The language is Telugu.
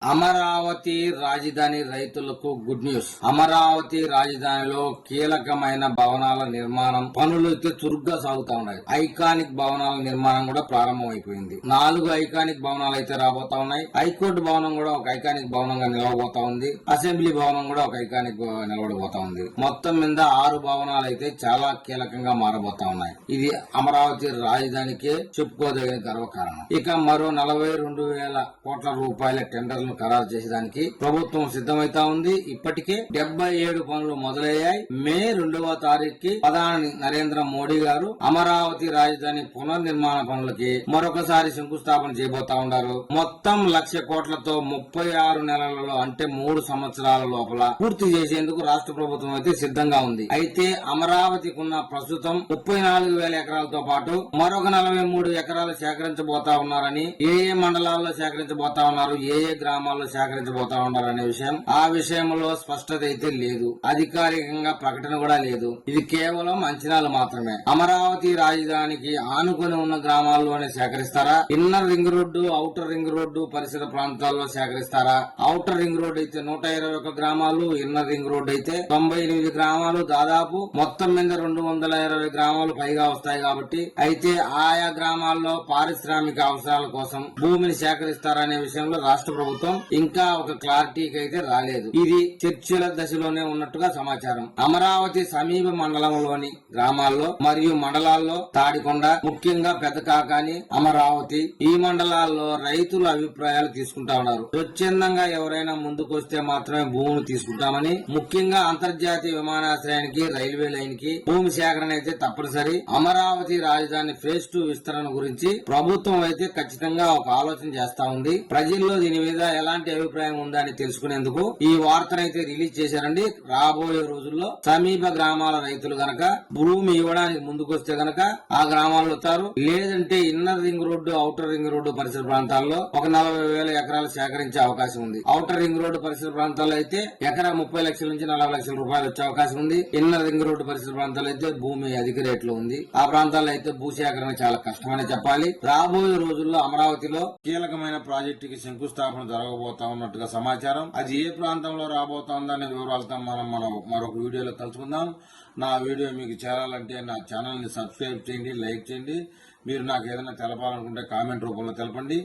అమరావతి రాజధాని రైతులకు గుడ్ న్యూస్. అమరావతి రాజధానిలో కీలకమైన భవనాల నిర్మాణం పనులు అయితే చురుగ్గా సాగుతా ఉన్నాయి. ఐకానిక్ భవనాల నిర్మాణం కూడా ప్రారంభమైపోయింది. 4 ఐకానిక్ భవనాలు అయితే రాబోతా ఉన్నాయి. హైకోర్టు భవనం కూడా ఒక ఐకానిక్ భవనంగా నిలవబోతా ఉంది. అసెంబ్లీ భవనం కూడా ఒక ఐకానిక్ నిలబడబోతా ఉంది. మొత్తం మీద 6 భవనాలు అయితే చాలా కీలకంగా మారబోతా ఉన్నాయి. ఇది అమరావతి రాజధానికే చెప్పుకోదగిన గర్వకారణం. ఇక మరో 42,000 కోట్ల రూపాయల టెండర్లు ఖరారు చేసేదానికి ప్రభుత్వం సిద్ధమైతా ఉంది. ఇప్పటికే 77 పనులు మొదలయ్యాయి. మే 2వ తారీఖుకి ప్రధాని నరేంద్ర మోడీ గారు అమరావతి రాజధాని పునర్నిర్మాణ పనులకి మరొకసారి శంకుస్థాపన చేయబోతా ఉన్నారు. మొత్తం 1,00,000 కోట్లతో 36 నెలలలో అంటే 3 సంవత్సరాల లోపల పూర్తి చేసేందుకు రాష్ట్ర ప్రభుత్వం అయితే సిద్ధంగా ఉంది. అయితే అమరావతికి ఉన్న ప్రస్తుతం 34,000 ఎకరాలతో పాటు మరొక 43 ఎకరాలు సేకరించబోతా ఉన్నారని, ఏ మండలాల్లో సేకరించబోతా ఉన్నారు, ఏ గ్రామాల్లో సేకరించబోతా ఉన్నారనే విషయం, ఆ విషయంలో స్పష్టత అయితే లేదు. అధికారికంగా ప్రకటన కూడా లేదు. ఇది కేవలం అంచనాలు మాత్రమే. అమరావతి రాజధానికి ఆనుకొని ఉన్న గ్రామాల్లోనే సేకరిస్తారా, inner ring road, outer ring road పరిసర ప్రాంతాల్లో సేకరిస్తారా? ఔటర్ రింగ్ రోడ్ అయితే 121 గ్రామాలు, ఇన్నర్ రింగ్ రోడ్ అయితే 98 గ్రామాలు, దాదాపు మొత్తం మీద 220 గ్రామాలు పైగా వస్తాయి కాబట్టి, అయితే ఆయా గ్రామాల్లో పారిశ్రామిక అవసరాల కోసం భూమిని సేకరిస్తారనే విషయంలో రాష్ట్ర ప్రభుత్వం ఇంకా ఒక క్లారిటీకి అయితే రాలేదు. ఇది చర్చల దశలోనే ఉన్నట్టుగా సమాచారం. అమరావతి సమీప మండలంలోని గ్రామాల్లో మరియు మండలాల్లో తాడికొండ, ముఖ్యంగా పెద్దకాకాని, అమరావతి ఈ మండలాల్లో రైతుల అభిప్రాయాలు తీసుకుంటా ఉన్నారు. స్వచ్ఛందంగా ఎవరైనా ముందుకొస్తే మాత్రమే భూములు తీసుకుంటామని, ముఖ్యంగా అంతర్జాతీయ విమానాశ్రయానికి, రైల్వే లైన్ కి భూమి సేకరణ అయితే తప్పనిసరి. అమరావతి రాజధాని ఫేజ్ 2 విస్తరణ గురించి ప్రభుత్వం అయితే ఖచ్చితంగా ఒక ఆలోచన చేస్తా ఉంది. ప్రజల్లో దీని మీద ఎలాంటి అభిప్రాయం ఉందని తెలుసుకునేందుకు ఈ వార్తనైతే రిలీజ్ చేశారండి. రాబోయే రోజుల్లో సమీప గ్రామాల రైతులు గనక భూమి ఇవ్వడానికి ముందుకొస్తే గనక ఆ గ్రామాల్లో వస్తారు. లేదంటే inner ring road, outer ring road పరిసర ప్రాంతాల్లో ఒక 40,000 ఎకరాలు సేకరించే అవకాశం ఉంది. ఔటర్ రింగ్ రోడ్డు పరిసర ప్రాంతాల్లో అయితే ఎకరా 30 లక్షల నుంచి 40 లక్షల రూపాయలు వచ్చే అవకాశం ఉంది. ఇన్నర్ రింగ్ రోడ్డు పరిసర ప్రాంతాల్లో అయితే భూమి అధిక రేట్లో ఉంది. ఆ ప్రాంతాల్లో అయితే భూసేకరణ చాలా కష్టమని చెప్పాలి. రాబోయే రోజుల్లో అమరావతిలో కీలకమైన ప్రాజెక్టుకి శంకుస్థాపన జరగబోతా ఉన్నట్టుగా సమాచారం. అది ఏ ప్రాంతంలో రాబోతా ఉందనే వివరాలతో మనం మరొక వీడియోలో కలుసుకుందాం. నా వీడియో మీకు చేరాలంటే నా ఛానల్ ని సబ్స్క్రైబ్ చేయండి, లైక్ చేయండి. మీరు నాకు ఏదైనా తెలపాలనుకుంటే కామెంట్ రూపంలో తెలపండి.